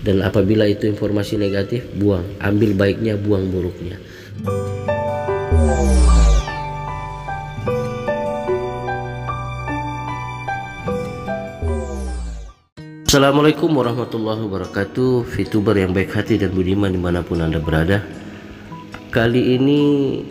Dan apabila itu informasi negatif, buang, ambil baiknya, buang buruknya. Assalamualaikum warahmatullahi wabarakatuh, VTuber yang baik hati dan budiman dimanapun Anda berada. Kali ini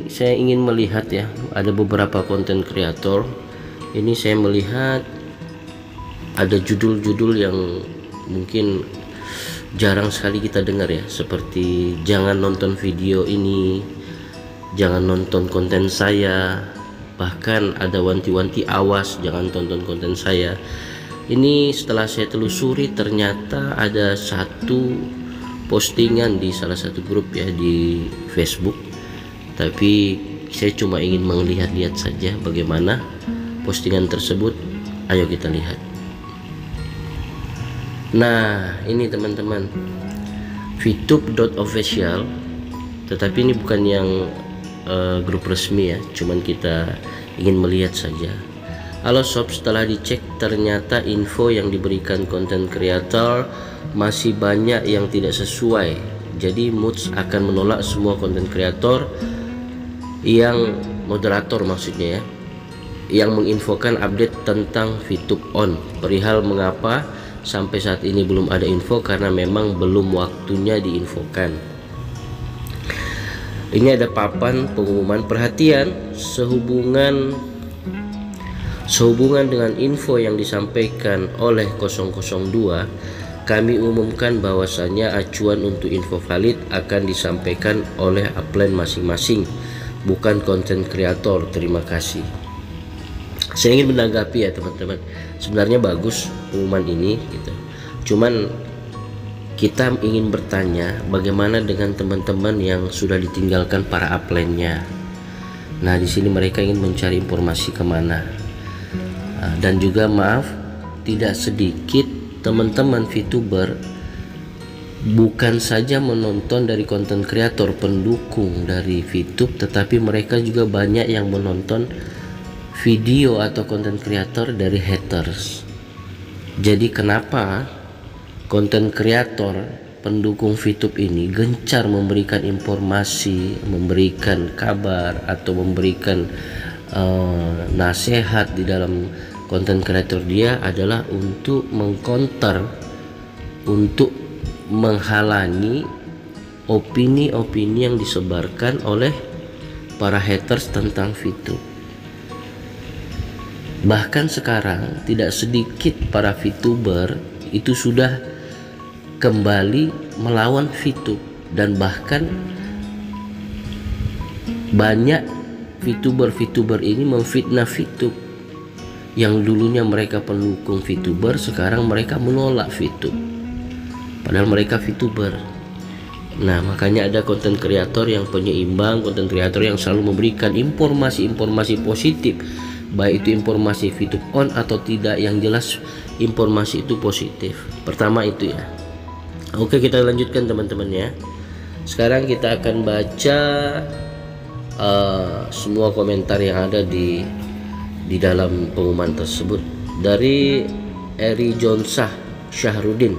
saya ingin melihat ya, ada beberapa konten kreator. Ini saya melihat ada judul-judul yang mungkin jarang sekali kita dengar ya, seperti jangan nonton video ini, jangan nonton konten saya, bahkan ada wanti-wanti awas jangan tonton konten saya. Ini setelah saya telusuri, ternyata ada satu postingan di salah satu grup ya di Facebook, tapi saya cuma ingin melihat-lihat saja bagaimana postingan tersebut. Ayo kita lihat. Nah, ini teman-teman, vtube.official, tetapi ini bukan yang grup resmi ya, cuman kita ingin melihat saja. Halo sob, setelah dicek ternyata info yang diberikan konten kreator masih banyak yang tidak sesuai. Jadi Moods akan menolak semua konten kreator yang moderator maksudnya ya, yang menginfokan update tentang VTube on. Perihal mengapa sampai saat ini belum ada info, karena memang belum waktunya diinfokan. Ini ada papan pengumuman perhatian sehubungan dengan info yang disampaikan oleh 002, kami umumkan bahwasannya acuan untuk info valid akan disampaikan oleh upline masing-masing, bukan konten kreator. Terima kasih. Saya ingin menanggapi ya teman-teman, sebenarnya bagus pengumuman ini gitu. Cuman kita ingin bertanya bagaimana dengan teman-teman yang sudah ditinggalkan para upline-nya. Nah, di sini mereka ingin mencari informasi kemana. Dan juga maaf, tidak sedikit teman-teman VTuber bukan saja menonton dari konten kreator pendukung dari VTube, tetapi mereka juga banyak yang menonton video atau konten kreator dari haters. Jadi kenapa konten kreator pendukung VTube ini gencar memberikan informasi, memberikan kabar atau memberikan nasihat di dalam konten kreator dia adalah untuk mengcounter, untuk menghalangi opini-opini yang disebarkan oleh para haters tentang VTube. Bahkan sekarang tidak sedikit para VTuber itu sudah kembali melawan VTube, dan bahkan banyak VTuber ini memfitnah VTube. Yang dulunya mereka pendukung VTuber, sekarang mereka menolak VTube, padahal mereka VTuber. Nah, makanya ada konten kreator yang penyeimbang, konten kreator yang selalu memberikan informasi-informasi positif, baik itu informasi VTube on atau tidak, yang jelas informasi itu positif. Pertama itu ya. Oke, kita lanjutkan teman-teman ya. Sekarang kita akan baca semua komentar yang ada di dalam pengumuman tersebut. Dari Eri Jonsah Syahrudin,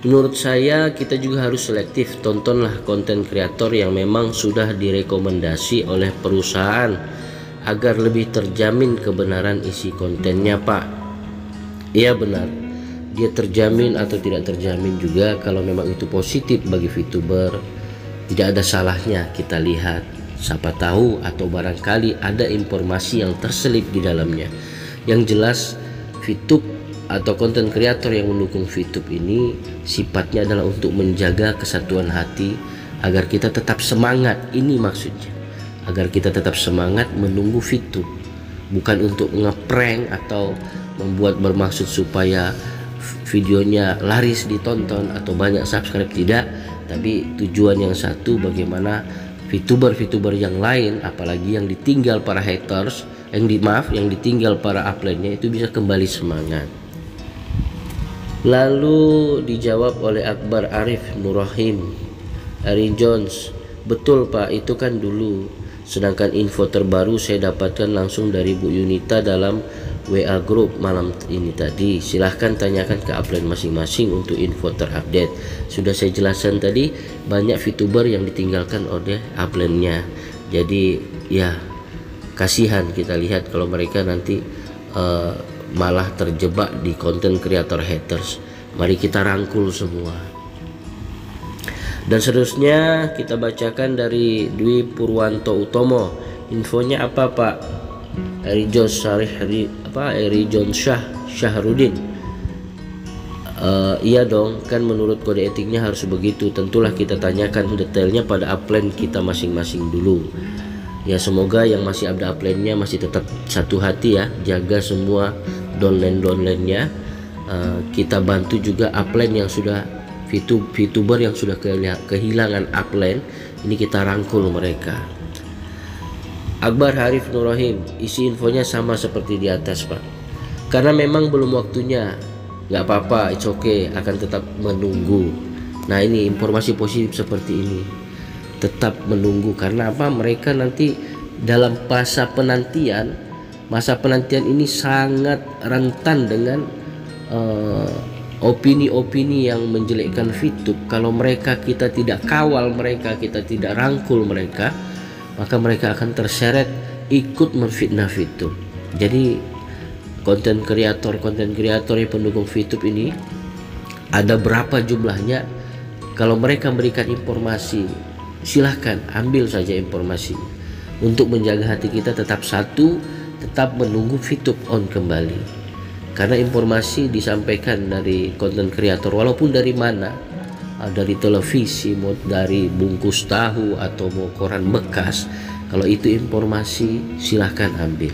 menurut saya kita juga harus selektif. Tontonlah konten kreator yang memang sudah direkomendasi oleh perusahaan agar lebih terjamin kebenaran isi kontennya, Pak. Iya benar, dia terjamin atau tidak terjamin juga. Kalau memang itu positif bagi VTuber, tidak ada salahnya kita lihat. Siapa tahu atau barangkali ada informasi yang terselip di dalamnya. Yang jelas VTube atau konten kreator yang mendukung VTube ini sifatnya adalah untuk menjaga kesatuan hati agar kita tetap semangat. Ini maksudnya, agar kita tetap semangat menunggu VTube, bukan untuk ngeprank atau membuat bermaksud supaya videonya laris ditonton atau banyak subscribe, tidak. Tapi tujuan yang satu, bagaimana VTuber yang lain, apalagi yang ditinggal para haters, yang ditinggal para upline-nya itu bisa kembali semangat. Lalu dijawab oleh Akbar Arif Nurrahim, Ari Jones, betul Pak, itu kan dulu Sedangkan info terbaru saya dapatkan langsung dari Bu Yunita dalam WA group malam ini tadi. Silahkan tanyakan ke upline masing-masing untuk info terupdate. Sudah saya jelaskan tadi, banyak VTuber yang ditinggalkan oleh upline-nya. Jadi ya kasihan kita lihat kalau mereka nanti malah terjebak di konten kreator haters. Mari kita rangkul semua. Dan seterusnya kita bacakan dari Dwi Purwanto Utomo. Infonya apa Pak? Eri Jonsyah Syahrudin. Iya dong, kan menurut kode etiknya harus begitu. Tentulah kita tanyakan detailnya pada upline kita masing-masing dulu. Ya semoga yang masih ada upline-nya masih tetap satu hati ya, jaga semua downline-nya. Kita bantu juga upline yang sudah VTuber yang sudah kehilangan upline, ini kita rangkul mereka. Akbar Harif Nurrahim, isi infonya sama seperti di atas Pak, karena memang belum waktunya. Nggak apa-apa, it's okay, akan tetap menunggu. Nah ini informasi positif seperti ini, tetap menunggu. Karena apa? Mereka nanti dalam masa penantian ini sangat rentan dengan opini-opini yang menjelekkan VTube. Kalau kita tidak kawal mereka, kita tidak rangkul mereka, maka mereka akan terseret ikut menfitnah VTube. Jadi konten kreator yang pendukung VTube ini ada berapa jumlahnya? Kalau mereka memberikan informasi, silahkan ambil saja informasi untuk menjaga hati kita tetap satu, tetap menunggu VTube on kembali. Karena informasi disampaikan dari konten kreator walaupun dari mana, dari televisi, mau dari bungkus tahu atau mau koran bekas, kalau itu informasi silahkan ambil.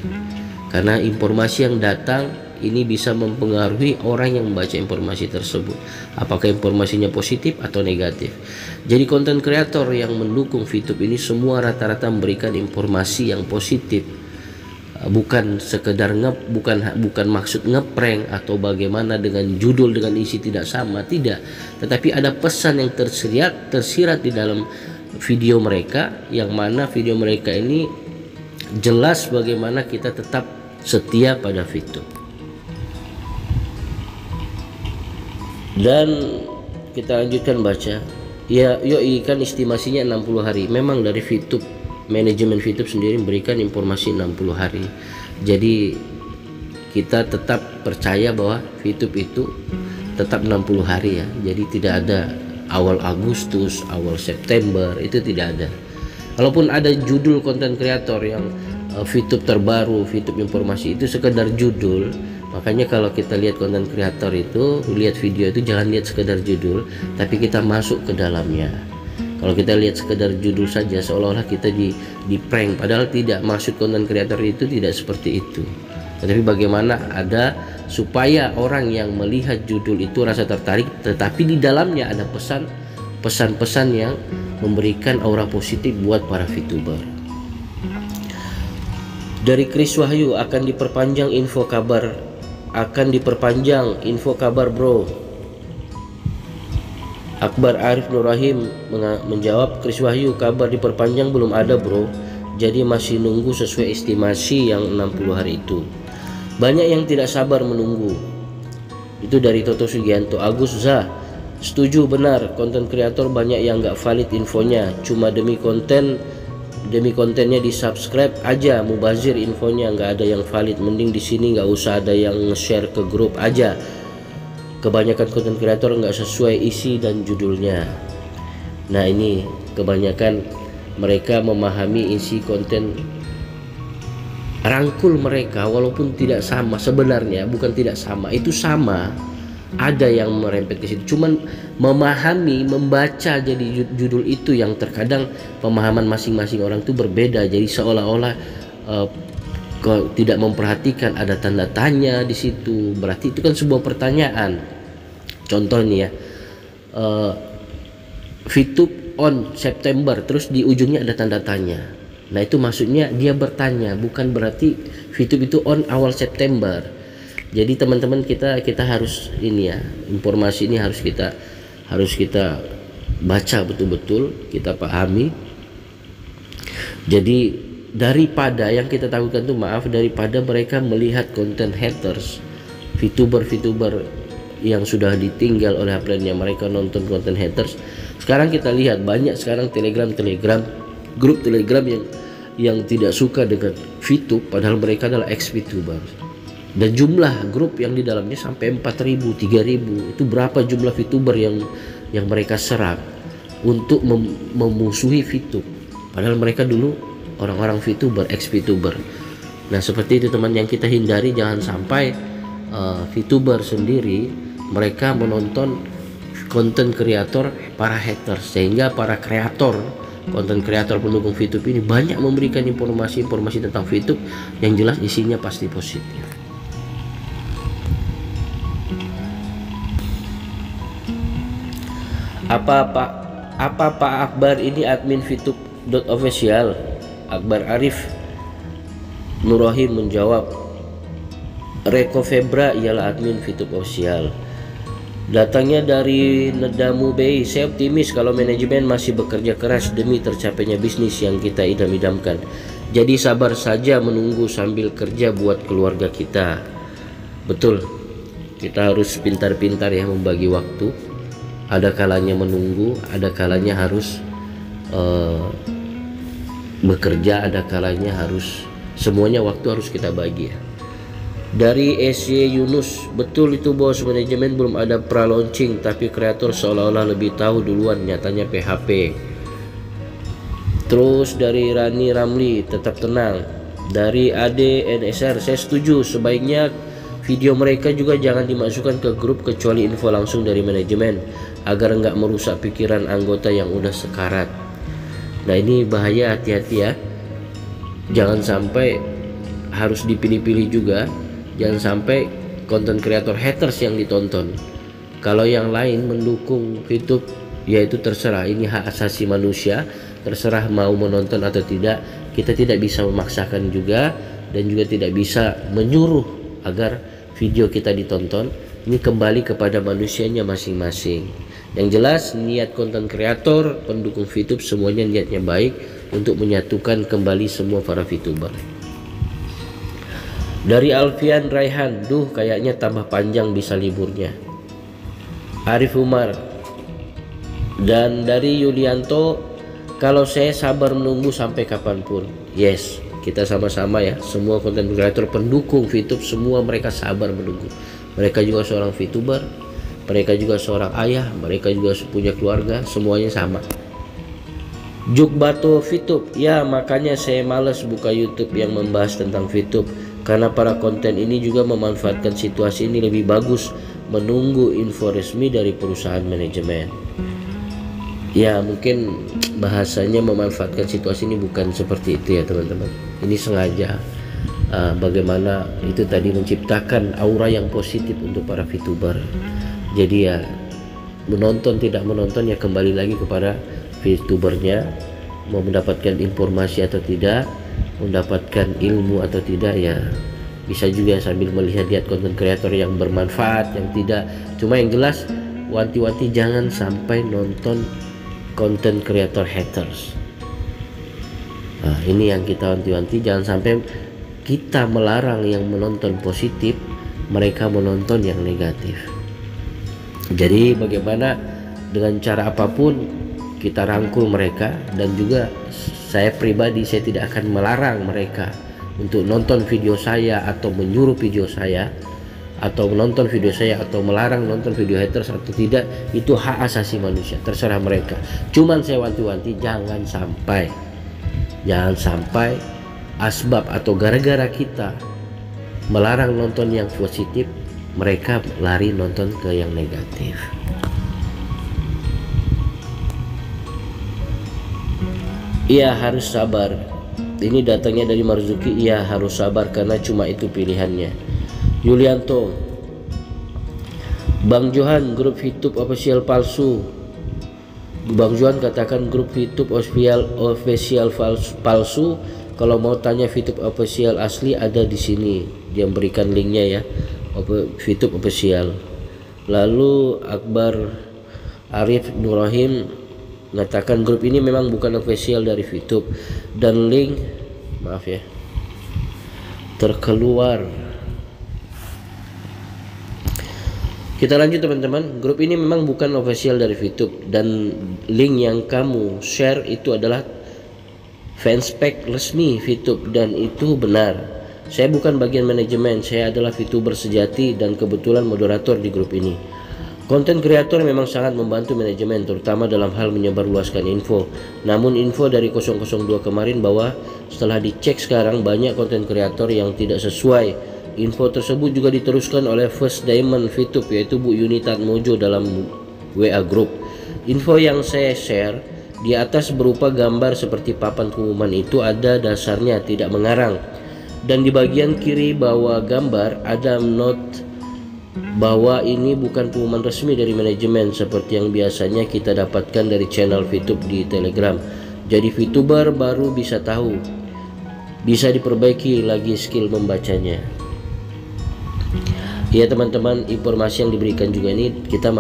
Karena informasi yang datang ini bisa mempengaruhi orang yang membaca informasi tersebut, apakah informasinya positif atau negatif. Jadi konten kreator yang mendukung VTube ini semua rata-rata memberikan informasi yang positif, bukan sekedar bukan maksud ngeprank atau bagaimana dengan judul dengan isi tidak sama, tidak, tetapi ada pesan yang tersirat di dalam video mereka, yang mana video mereka ini jelas bagaimana kita tetap setia pada VTube. Dan kita lanjutkan baca. Ya, yoi, kan estimasinya 60 hari. Memang dari VTube, manajemen VTube sendiri memberikan informasi 60 hari. Jadi kita tetap percaya bahwa VTube itu tetap 60 hari ya. Jadi tidak ada awal Agustus, awal September, itu tidak ada. Kalaupun ada judul konten kreator yang VTube terbaru, VTube informasi, itu sekedar judul. Makanya kalau kita lihat konten kreator itu, lihat video itu jangan lihat sekedar judul, tapi kita masuk ke dalamnya. Kalau kita lihat sekedar judul saja seolah-olah kita di prank, padahal tidak. Maksud konten kreator itu tidak seperti itu. Tetapi bagaimana ada supaya orang yang melihat judul itu rasa tertarik, tetapi di dalamnya ada pesan-pesan yang memberikan aura positif buat para VTuber. Dari Chris Wahyu, akan diperpanjang info kabar bro. Akbar Arif Nurrahim menjawab, Chris Wahyu, kabar diperpanjang belum ada bro, jadi masih nunggu sesuai estimasi yang 60 hari itu. Banyak yang tidak sabar menunggu. Itu dari Toto Sugianto. Agus Zah, setuju, benar, konten kreator banyak yang gak valid infonya, cuma demi kontennya di subscribe aja, mubazir infonya, nggak ada yang valid. Mending di sini nggak usah ada yang nge-share ke grup aja. Kebanyakan konten kreator nggak sesuai isi dan judulnya. Nah ini kebanyakan mereka memahami isi konten, rangkul mereka walaupun tidak sama sebenarnya, bukan tidak sama, itu sama. Ada yang merempet ke situ, cuman memahami, membaca jadi judul itu yang terkadang pemahaman masing-masing orang itu berbeda. Jadi seolah-olah tidak memperhatikan ada tanda tanya di situ, berarti itu kan sebuah pertanyaan. Contoh nih ya, VTube on September, terus di ujungnya ada tanda tanya. Nah itu maksudnya dia bertanya, bukan berarti VTube itu on awal September. Jadi teman-teman kita harus ini ya, informasi ini harus kita baca betul-betul, kita pahami. Jadi daripada yang kita takutkan tuh, maaf, daripada mereka melihat konten haters, VTuber yang sudah ditinggal oleh upline-nya, mereka nonton konten haters. Sekarang kita lihat banyak sekarang grup Telegram yang tidak suka dengan VTube, padahal mereka adalah ex VTuber. Dan jumlah grup yang di dalamnya sampai 4.000, 3.000. Itu berapa jumlah VTuber yang mereka serang untuk memusuhi VTube. Padahal mereka dulu orang-orang VTuber, ex VTuber. Nah, seperti itu teman yang kita hindari. Jangan sampai VTuber sendiri mereka menonton konten kreator para haters, sehingga para konten kreator pendukung VTube ini banyak memberikan informasi tentang VTube yang jelas isinya pasti positif. Apa Pak Akbar ini admin VTube.official? Akbar Arif Nurrohim menjawab, Reko Febra ialah admin VTube official. Datangnya dari Nedamu Bay, saya optimis kalau manajemen masih bekerja keras demi tercapainya bisnis yang kita idam-idamkan. Jadi sabar saja menunggu sambil kerja buat keluarga kita. Betul, kita harus pintar-pintar ya membagi waktu. Ada kalanya menunggu, ada kalanya harus bekerja, ada kalanya harus, semuanya waktu harus kita bagi ya. Dari SY Yunus, betul itu bos, manajemen belum ada pra-launching tapi kreator seolah-olah lebih tahu duluan, nyatanya PHP. Terus dari Rani Ramli, tetap tenang. Dari ADNSR, saya setuju, sebaiknya video mereka juga jangan dimasukkan ke grup kecuali info langsung dari manajemen agar nggak merusak pikiran anggota yang udah sekarat. Nah ini bahaya, hati-hati ya, jangan sampai harus dipilih-pilih juga. Jangan sampai konten kreator haters yang ditonton. Kalau yang lain mendukung VTube, ya itu terserah, ini hak asasi manusia, terserah mau menonton atau tidak. Kita tidak bisa memaksakan juga, dan juga tidak bisa menyuruh agar video kita ditonton. Ini kembali kepada manusianya masing-masing. Yang jelas niat konten kreator, pendukung VTube semuanya niatnya baik untuk menyatukan kembali semua para VTuber. Dari Alfian Raihan, duh kayaknya tambah panjang bisa liburnya. Arif Umar. Dan dari Yulianto, kalau saya sabar menunggu sampai kapanpun. Yes, kita sama-sama ya, semua konten kreator pendukung VTube semua mereka sabar menunggu. Mereka juga seorang VTuber, mereka juga seorang ayah, mereka juga punya keluarga, semuanya sama. Jukbato VTube, ya makanya saya males buka YouTube yang membahas tentang VTube, karena para konten ini juga memanfaatkan situasi ini lebih bagus menunggu info resmi dari perusahaan manajemen. Ya mungkin bahasanya memanfaatkan situasi ini bukan seperti itu ya teman-teman. Ini sengaja bagaimana itu tadi menciptakan aura yang positif untuk para VTuber. Jadi ya menonton tidak menonton ya kembali lagi kepada VTubernya, mau mendapatkan informasi atau tidak, mendapatkan ilmu atau tidak, ya bisa juga sambil melihat konten kreator yang bermanfaat, yang tidak. Cuma yang jelas wanti-wanti jangan sampai nonton konten kreator haters. Nah, ini yang kita wanti-wanti, jangan sampai kita melarang yang menonton positif, mereka menonton yang negatif. Jadi bagaimana dengan cara apapun kita rangkul mereka, dan juga saya pribadi saya tidak akan melarang mereka untuk nonton video saya atau menyuruh video saya atau menonton video saya atau melarang nonton video haters atau tidak. Itu hak asasi manusia, terserah mereka. Cuman saya wanti-wanti jangan sampai asbab atau gara-gara kita melarang nonton yang positif, mereka lari nonton ke yang negatif. Iya harus sabar. Ini datangnya dari Marzuki. Iya harus sabar karena cuma itu pilihannya. Yulianto, Bang Johan, grup VTube official palsu. Bang Johan katakan grup VTube official palsu. Kalau mau tanya VTube official asli ada di sini. Dia memberikan linknya ya, VTube official. Lalu Akbar Arif Nurrohim mengatakan grup ini memang bukan official dari VTube dan link maaf ya, terkeluar. Kita lanjut teman-teman. Grup ini memang bukan official dari VTube, dan link yang kamu share itu adalah fanspage resmi VTube, dan itu benar. Saya bukan bagian manajemen, saya adalah VTuber sejati dan kebetulan moderator di grup ini. Konten kreator memang sangat membantu manajemen, terutama dalam hal menyebarluaskan info. Namun info dari 002 kemarin bahwa setelah dicek sekarang banyak konten kreator yang tidak sesuai. Info tersebut juga diteruskan oleh First Diamond VTube, yaitu Bu Yuni Tatmojo dalam WA Group. Info yang saya share di atas berupa gambar seperti papan pengumuman itu ada dasarnya, tidak mengarang. Dan di bagian kiri bawah gambar ada note bahwa ini bukan pengumuman resmi dari manajemen seperti yang biasanya kita dapatkan dari channel VTube di Telegram. Jadi VTuber baru bisa tahu, bisa diperbaiki lagi skill membacanya. Ya teman-teman, informasi yang diberikan juga ini kita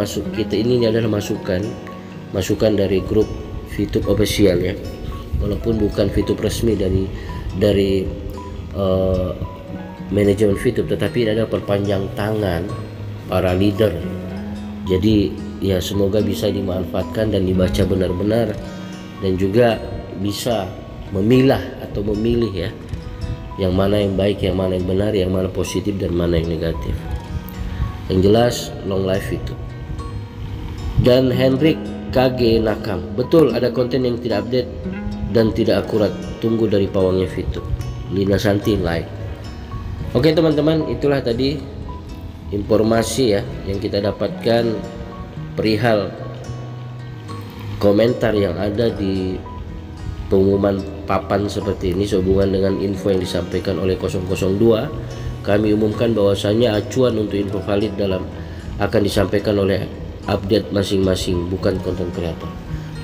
ini adalah masukan dari grup VTube official ya, walaupun bukan VTube resmi dari manajemen VTube, tetapi ini adalah perpanjang tangan para leader. Jadi ya semoga bisa dimanfaatkan dan dibaca benar-benar, dan juga bisa memilah atau memilih ya, yang mana yang baik, yang mana yang benar, yang mana positif dan mana yang negatif. Yang jelas long life VTube. Dan Henrik KG Nakam, betul ada konten yang tidak update dan tidak akurat, tunggu dari pawangnya VTube. Lina Santi like. Oke teman-teman, itulah tadi informasi ya yang kita dapatkan perihal komentar yang ada di pengumuman papan seperti ini sehubungan dengan info yang disampaikan oleh 002. Kami umumkan bahwasanya acuan untuk info valid akan disampaikan oleh update masing-masing, bukan konten kreator.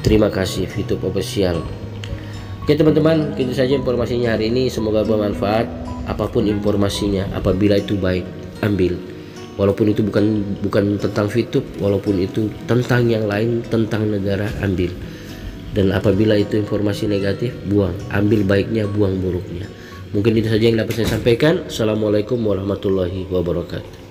Terima kasih VTube official. Oke teman-teman, itu saja informasinya hari ini, semoga bermanfaat. Apapun informasinya, apabila itu baik, ambil. Walaupun itu bukan tentang VTube, walaupun itu tentang yang lain, tentang negara, ambil. Dan apabila itu informasi negatif, buang. Ambil baiknya, buang buruknya. Mungkin itu saja yang dapat saya sampaikan. Assalamualaikum warahmatullahi wabarakatuh.